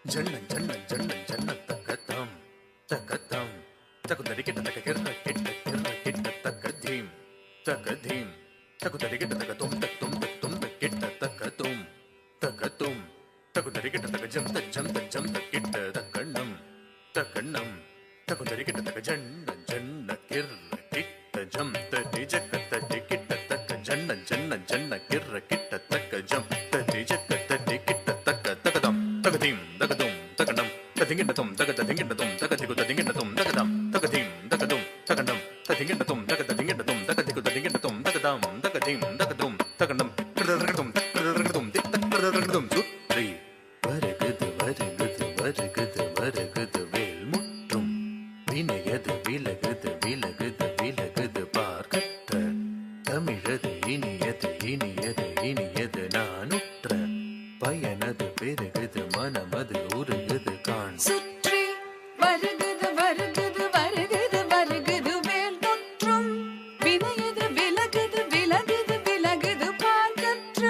ஜன்னன் ஜன்னன் ஜன்னன் ஜன்னன் தக்கத்தாம் தக்கத்தாம் தகுதடி கிட்ட தக்க கிர்ர கிட்ட கிர்ர கிட்ட தக்க தீம் தகுதடி கிட்ட தக்க தும் தக் கிட்ட தக்க தும் தகுதடி கிட்ட தக்க ஜம் தக் கிட்ட தக்கண்ணம் தகுதடி கிட்ட தக்க ஜன்ன ஜன்ன கிர்ர கிட்ட ஜம் தடி ஜக்க தடி கிட்ட தக்க ஜன்ன ஜன்ன ஜன்ன கிர்ர கிட்ட தக்க ஜம் தடி ஜக்க தடி கிட்ட தக்க தகதம் தகதீம் தகதும் தகண்டம் ததிங்கிண்டதும் தகததிங்கிண்டதும் தகதிகுததிங்கிண்டதும் தகதம் தகதீம் தகதும் தகண்டம் ததிங்கிண்டதும் தகததிங்கிண்டதும் தகதிகுததிங்கிண்டதும் தகதாம் தகதீம் தகதும் தகண்டம் கிரதரகதும் கிரதரகதும் தித்தரகதும் சுற்றி வருகுது வருகுது வருகுது வருகுது வேல் முற்றும் வினையது விலகுது விலகுது விலகுது பார்க்கற்ற தமிழது இனியது இனியது இனியது நானுற்ற பயனது பெருகுது மனமது உருகுது காண் சுற்றி வருகுது வருகுது வருகுது வருகுது வேல் முற்றும் வினையது விலகுது விலகுது விலகுது பார்க்கற்ற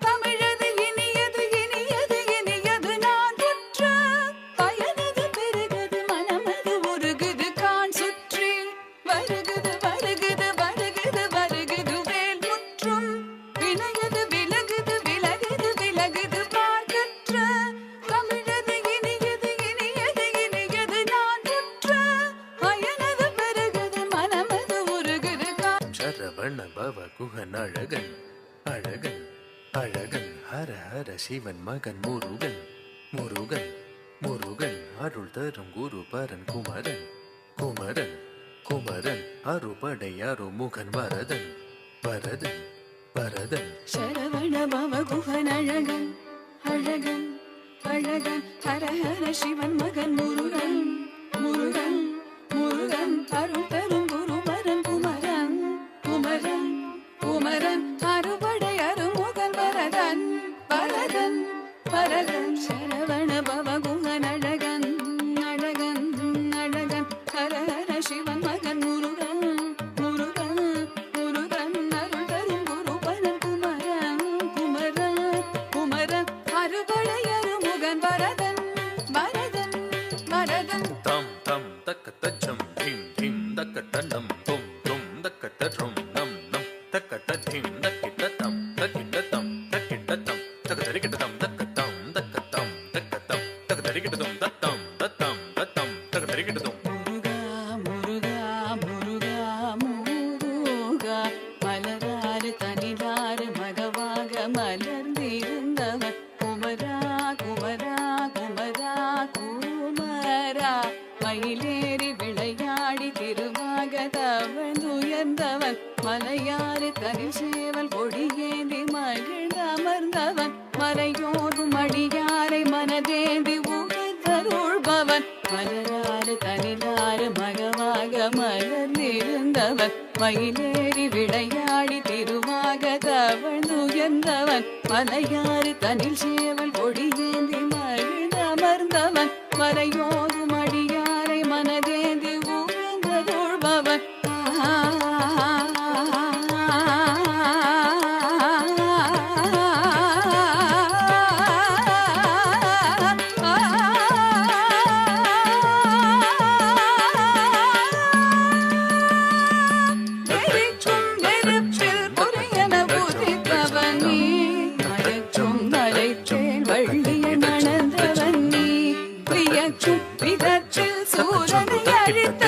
தமிழது இனியது இனியது இனியது நான் உற்ற பயனது பெருகுது மனமது உருகுது காண் சுற்றி வருகுது வருகுது வருகுது வருகுது வேல் முற்றும் வினையது விலகுது விலகுது விலகுது பார்க்கற்ற தமிழது இனியது இனியது இனியது நான் உற்ற பயனது பெருகுது மனமது உருகுது காண் சரவண பவ குகன் அழகன் அழகன் அழகன் ஹர ஹர சிவன் மகன் முருகன் முருகன் முருகன் அருள் தரும் குரு பரன் குமரன் குமரன் குமரன் அருபடை அருமுகன் வரதன் வரதன் வரதன் சரவண பவ குகன் அழகன் அழகன் அழகன் ஹர ஹர சிவன் மகன் முருகன் முருகன் முருகன் அருள் தரும் குருபரன் குமரன் குமரன் குமரன் அறுபடை அருமுகன் வரதன் வரதன் வரதன் சரவண பவ குகன் அழகன் அழகன் அழகன் ஹர ஹர சிவன் மகன் முருகன் முருகன் முருகன் அருள் தரும் குருபரன் குமரன் குமரன் குமரன் அறுபடை அருமுகன் வரதன் வரதன் வரதன் தாம் தாம் தக்க தச்சம் தீம் தீம் தக்க தண்டம் தும் தும் தக்க தரும் நம் நம் தக்க தீம் தக்கிட்ட தம் தக்கிட்ட தம் தகதரிக்கிட்ட தம் தக்கத்தாம் தக்கத்தாம் தக்கத்தாம் தகதரிக்கிட்ட தம் தத்தாம் தத்தாம் தத்தாம் தகதரிக்கிட்ட தம் முருகா முருகா முருகா முருகா மலராறு தனிலாறு மகவாக மலர்ந்திருந்தவன் குமரா குமரா குமரா குமரா மயிலேறி விளையாடி திருவாக தவழ்ந்துயர்ந்தவன் மலையாறு தனில் சேவல் கொடியேந்தி மகிழ்ந்தமர்ந்தவன் மலையோடும் அடியாரை மனதேந்தி உகந்தருள்பவன் மலராறு தனிலாறு மகவாக மலர்ந்திருந்தவன் மயிலேறி விளையாடி திருவாக தவழ்ந்துயர்ந்தவன் மலையாறு தனில் சேவல் கொடியேந்தி மகிழ்ந்தமர்ந்தவன் மலையோடும் அடியாரை மனதேந்தி உகந்தருள்பவன் விதத்தில் சூரனை அழித்த